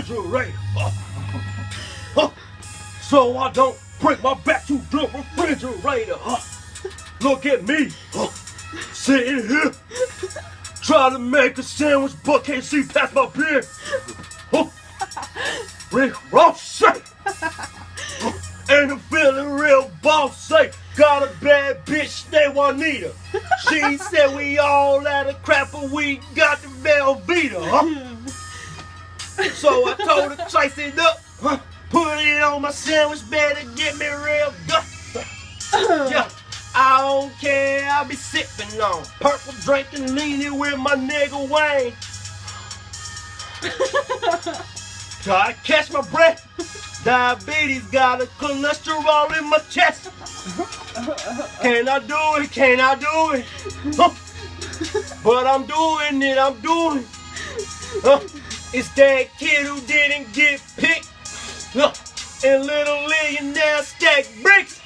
refrigerator. So I don't break my back to the refrigerator. Look at me, sitting here, trying to make a sandwich, but can't see past my beard. Rick Ross, and I'm feeling real bossy. Got a bad bitch named Juanita. She said we all out of crap, but we got the Velveeta. So I told her, slice it up, put it on my sandwich, better get me real good. Yeah, I don't care, I'll be sipping on purple drinking, leaning with my nigga Wayne. Till I catch my breath, diabetes got a cholesterol in my chest. Can I do it? Can I do it? But I'm doing it, I'm doing it. It's that kid who didn't get picked. And little millionaire stack bricks.